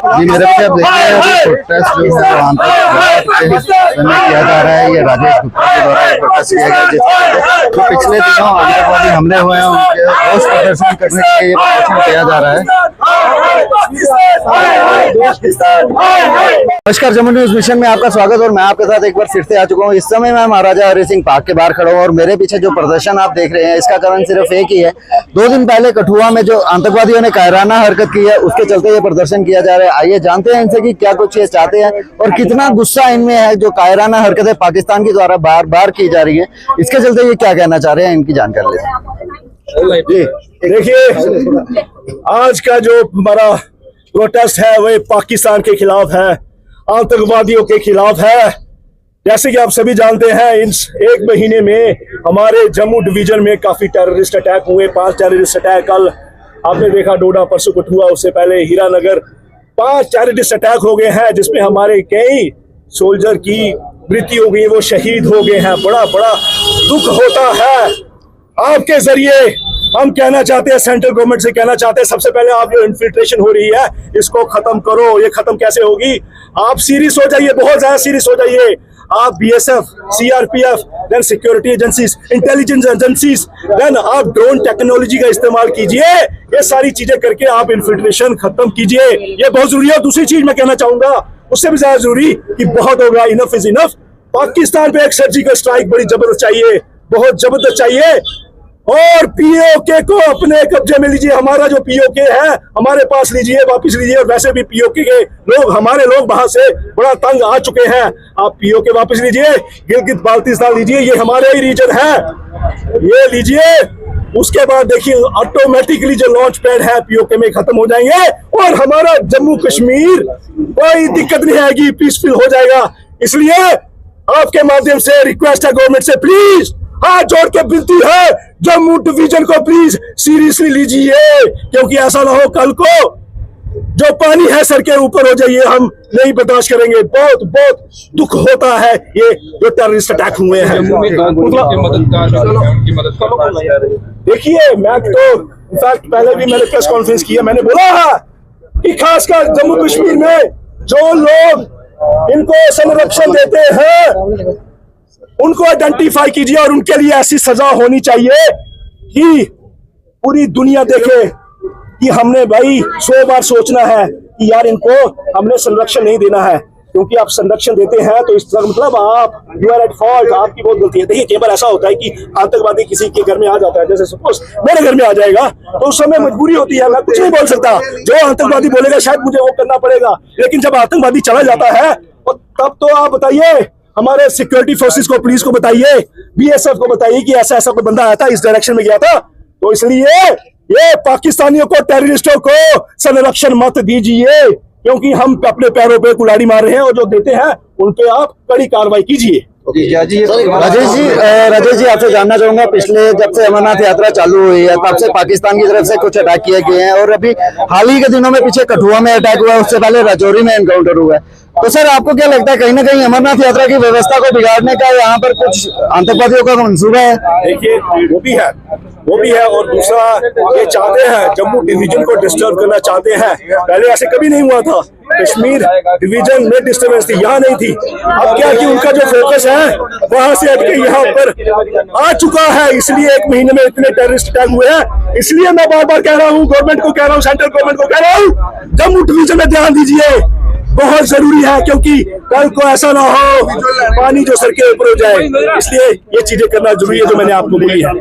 जी मेरे पीछे आप देखते हैं प्रोटेस्ट जो है वहाँ पर किया जा रहा है। ये राजेश गुप्ता के द्वारा प्रोटेस्ट किया गया जो पिछले दिनों आतंकवादी हमले हुए हैं उनके रोष प्रदर्शन करने के लिए प्रदर्शन किया जा रहा है। नमस्कार, जम्मू न्यूज मिशन में आपका स्वागत और मैं आपके साथ एक बार फिर से आ चुका हूँ। इस समय मैं महाराजा हरि सिंह पार्क के बाहर खड़ा हूँ और मेरे पीछे जो प्रदर्शन आप देख रहे हैं इसका कारण सिर्फ एक ही है। 2 दिन पहले कठुआ में जो आतंकवादियों ने कायराना हरकत की है उसके चलते ये प्रदर्शन किया जा रहा है। आइए जानते हैं इनसे कि क्या कुछ ये चाहते हैं और कितना गुस्सा इनमें है जो कायराना हरकतें पाकिस्तान के द्वारा बार बार की जा रही है। इसके चलते ये क्या कहना चाह रहे हैं इनकी जानकारी लेते हैं। देखिए, आज का जो हमारा प्रोटेस्ट है वह पाकिस्तान के खिलाफ है, आतंकवादियों के खिलाफ है। जैसे कि आप सभी जानते हैं इस 1 महीने में हमारे जम्मू डिवीजन में काफी टेररिस्ट अटैक हुए। 5 टेररिस्ट अटैक कल आपने देखा, डोडा परसों कठुआ, उससे पहले हीरानगर 5 टेररिस्ट अटैक हो गए हैं जिसमें हमारे कई सोल्जर की मृत्यु हो गई, वो शहीद हो गए हैं। बड़ा बड़ा दुख होता है। आपके जरिए हम कहना चाहते हैं, सेंट्रल गवर्नमेंट से कहना चाहते हैं, सबसे पहले आप जो इन्फिल्ट्रेशन हो रही है इसको खत्म करो। ये खत्म कैसे होगी? आप सीरियस हो जाइए, बहुत ज्यादा सीरियस हो जाइए। आप BSF, CRPF, then security agencies, intelligence agencies, then आप ड्रोन टेक्नोलॉजी का इस्तेमाल कीजिए। ये सारी चीजें करके आप इन्फिल्ट्रेशन खत्म कीजिए, ये बहुत जरूरी है। दूसरी चीज मैं कहना चाहूंगा उससे भी ज्यादा जरूरी कि बहुत हो गया, इनफ इज इनफ। पाकिस्तान पे एक सर्जिकल स्ट्राइक बड़ी जबरदस्त चाहिए, बहुत जबरदस्त चाहिए। और पीओके को अपने कब्जे में लीजिए। हमारा जो पीओके है हमारे पास लीजिए, वापस लीजिए। और वैसे भी पीओके के लोग, हमारे लोग वहां से बड़ा तंग आ चुके हैं। आप पीओके वापस लीजिए, गिलगित बाल्टिस्तान लीजिए, ये हमारे ही रीजन है, ये लीजिए। उसके बाद देखिए ऑटोमेटिकली जो लॉन्च पैड है पीओके में खत्म हो जाएंगे और हमारा जम्मू कश्मीर कोई दिक्कत नहीं आएगी, पीसफुल हो जाएगा। इसलिए आपके माध्यम से रिक्वेस्ट है गवर्नमेंट से, प्लीज हाथ जोड़ के विनती है, जम्मू डिवीजन को प्लीज सीरियसली लीजिए, क्योंकि ऐसा ना हो कल को जो पानी है सर के ऊपर हो जाइए, हम नहीं बर्दाश्त करेंगे। बहुत बहुत दुख होता है ये जो टेररिस्ट अटैक हुए हैं। देखिए, मैं तो इनफैक्ट पहले भी मैंने प्रेस कॉन्फ्रेंस की है, मैंने बोला है कि खासकर जम्मू कश्मीर में जो लोग इनको संरक्षण देते हैं उनको आइडेंटिफाई कीजिए और उनके लिए ऐसी सजा होनी चाहिए कि पूरी दुनिया देखे कि हमने भाई 100 बार सोचना है कि यार इनको हमने संरक्षण नहीं देना है। क्योंकि आप संरक्षण देते हैं तो इसका मतलब आप यू आर एट फॉल्ट, आपकी बहुत गलती है। देखिए, कई बार ऐसा होता है कि आतंकवादी किसी के घर में आ जाता है, जैसे सपोज मेरे घर में आ जाएगा तो उस समय मजबूरी होती है, मैं कुछ नहीं बोल सकता। जो आतंकवादी बोलेगा शायद मुझे वो करना पड़ेगा। लेकिन जब आतंकवादी चला जाता है तब तो आप बताइए, हमारे सिक्योरिटी फोर्सेस को, पुलिस को बताइए, बीएसएफ को बताइए कि ऐसा ऐसा कोई बंदा आया था, इस डायरेक्शन में गया था। तो इसलिए ये पाकिस्तानियों को, टेररिस्टों को संरक्षण मत दीजिए, क्योंकि हम अपने पैरों पे कुल्हाड़ी मार रहे हैं और जो देते हैं उनके आप कड़ी कार्रवाई कीजिए। राजेश जी आपसे जानना चाहूंगा, पिछले जब से अमरनाथ यात्रा चालू हुई है तब से पाकिस्तान की तरफ से कुछ अटैक किए गए हैं और अभी हाल ही के दिनों में पीछे कठुआ में अटैक हुआ है, उससे पहले राजौरी में एनकाउंटर हुआ है। तो सर, आपको क्या लगता है कहीं ना कहीं अमरनाथ यात्रा की व्यवस्था को बिगाड़ने का यहाँ पर कुछ आतंकवादियों का मंसूबा है? देखिए, वो भी है और दूसरा ये चाहते हैं जम्मू डिवीजन को डिस्टर्ब करना चाहते हैं। पहले ऐसे कभी नहीं हुआ था, कश्मीर डिवीजन में डिस्टर्बेंस थी, यहाँ नहीं थी। अब क्या कि उनका जो फोकस है वहां से हटके यहाँ पर आ चुका है, इसलिए 1 महीने में इतने टेररिस्ट अटैक हुए हैं। इसलिए मैं बार बार कह रहा हूँ, गवर्नमेंट को कह रहा हूँ, सेंट्रल गवर्नमेंट को कह रहा हूँ, जम्मू डिवीजन में ध्यान दीजिए, बहुत जरूरी है। क्योंकि कल को ऐसा ना हो पानी जो सर के ऊपर हो जाए, इसलिए ये चीजें करना जरूरी है जो मैंने आपको बोली है।